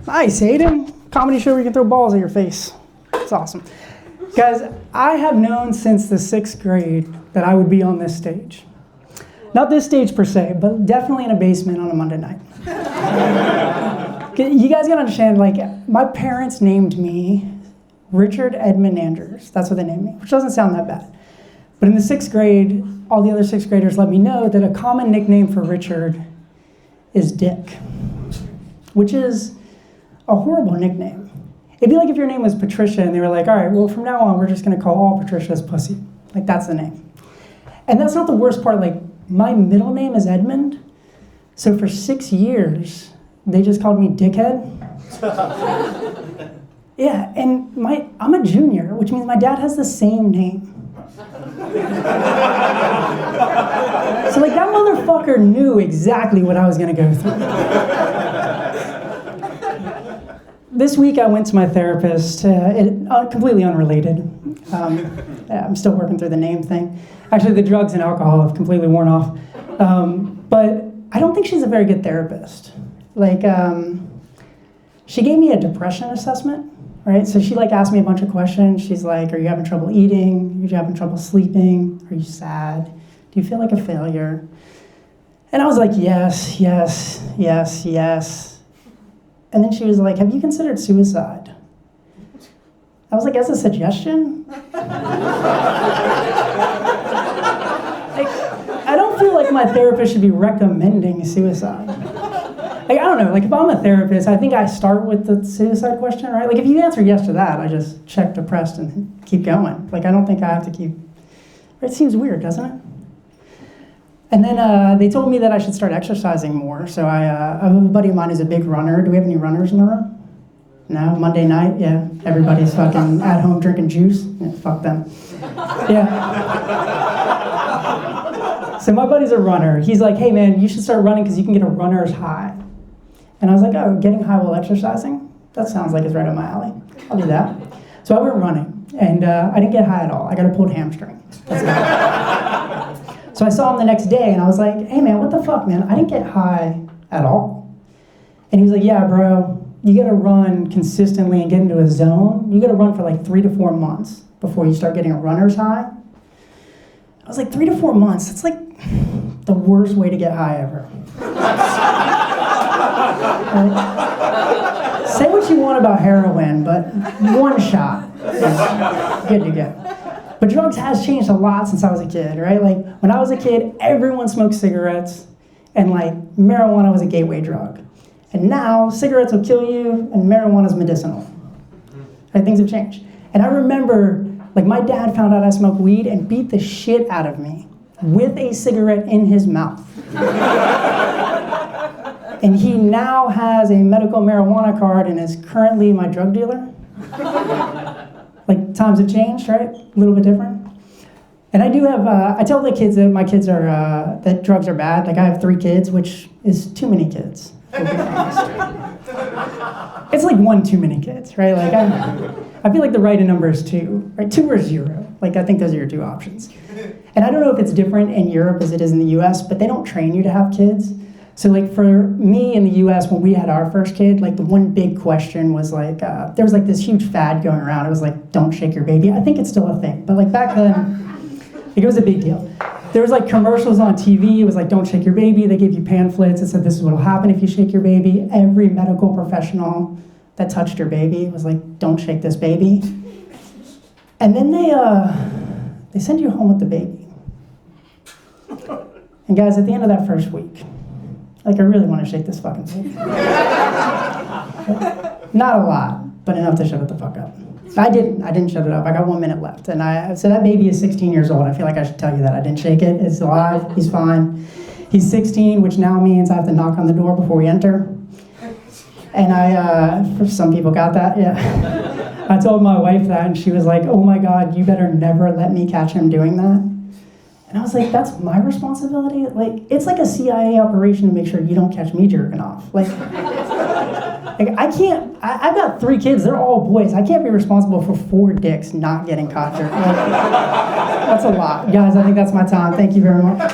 Nice, Hayden. Comedy show where you can throw balls at your face. It's awesome. Guys, I have known since the 6th grade that I would be on this stage. Not this stage per se, but definitely in a basement on a Monday night. You guys gotta understand, like, my parents named me Richard Edmund Andrews. That's what they named me, which doesn't sound that bad. But in the 6th grade, all the other 6th graders let me know that a common nickname for Richard is Dick, which is a horrible nickname. It'd be like if your name was Patricia and they were like, all right, well, from now on, we're just gonna call all Patricias Pussy. Like, that's the name. And that's not the worst part. Like, my middle name is Edmund, so for 6 years, they just called me Dickhead. Yeah, and I'm a junior, which means my dad has the same name. So, like, that motherfucker knew exactly what I was gonna go through. This week I went to my therapist, completely unrelated. I'm still working through the name thing. Actually, the drugs and alcohol have completely worn off. But I don't think she's a very good therapist. Like, she gave me a depression assessment, right? So she like asked me a bunch of questions. She's like, are you having trouble eating? Are you having trouble sleeping? Are you sad? Do you feel like a failure? And I was like, yes, yes, yes, yes. And then she was like, have you considered suicide? I was like, as a suggestion? I don't feel like my therapist should be recommending suicide. Like, I don't know, like if I'm a therapist, I think I start with the suicide question, right? Like if you answer yes to that, I just check depressed and keep going. Like I don't think I have to keep, it seems weird, doesn't it? And then they told me that I should start exercising more. So I have a buddy of mine who's a big runner. Do we have any runners in the room? No? Monday night? Yeah. Everybody's fucking at home drinking juice? Yeah, fuck them. Yeah. So my buddy's a runner. He's like, hey man, you should start running because you can get a runner's high. And I was like, oh, getting high while exercising? That sounds like it's right up my alley. I'll do that. So I went running, and I didn't get high at all. I got a pulled hamstring. That's So I saw him the next day, and I was like, hey man, what the fuck, man? I didn't get high at all. And he was like, yeah, bro, you gotta run consistently and get into a zone. You gotta run for like 3 to 4 months before you start getting a runner's high. I was like, 3 to 4 months? That's like the worst way to get high ever. Right? Say what you want about heroin, but one shot is good to go. But drugs has changed a lot since I was a kid, right? Like, when I was a kid, everyone smoked cigarettes, and like, marijuana was a gateway drug. And now, cigarettes will kill you, and marijuana is medicinal. Right? Things have changed. And I remember, like, my dad found out I smoked weed and beat the shit out of me with a cigarette in his mouth. And he now has a medical marijuana card and is currently my drug dealer. Like, times have changed, right? A little bit different. And I do have, I tell the kids that my kids are, that drugs are bad. Like, I have 3 kids, which is too many kids, to be honest. It's like 1 too many kids, right? Like, I feel like the right number is 2, right? 2 or 0. Like, I think those are your 2 options. And I don't know if it's different in Europe as it is in the US, but they don't train you to have kids. So like for me in the US, when we had our first kid, like the one big question was like, there was like this huge fad going around. It was like, don't shake your baby. I think it's still a thing, but like back then, like, it was a big deal. There was like commercials on TV. It was like, don't shake your baby. They gave you pamphlets that said this is what will happen if you shake your baby. Every medical professional that touched your baby was like, don't shake this baby. And then they send you home with the baby. And guys, at the end of that first week, like, I really want to shake this fucking baby. Not a lot, but enough to shut it the fuck up. I didn't shut it up. I got 1 minute left. And so that baby is 16 years old. I feel like I should tell you that. I didn't shake it. It's alive. He's fine. He's 16, which now means I have to knock on the door before we enter. And for some people got that, yeah. I told my wife that, and she was like, oh my God, you better never let me catch him doing that. And I was like, that's my responsibility? Like, it's like a CIA operation to make sure you don't catch me jerking off. Like I can't, I've got 3 kids, they're all boys. I can't be responsible for 4 dicks not getting caught jerking. Like, that's a lot. Guys, I think that's my time. Thank you very much.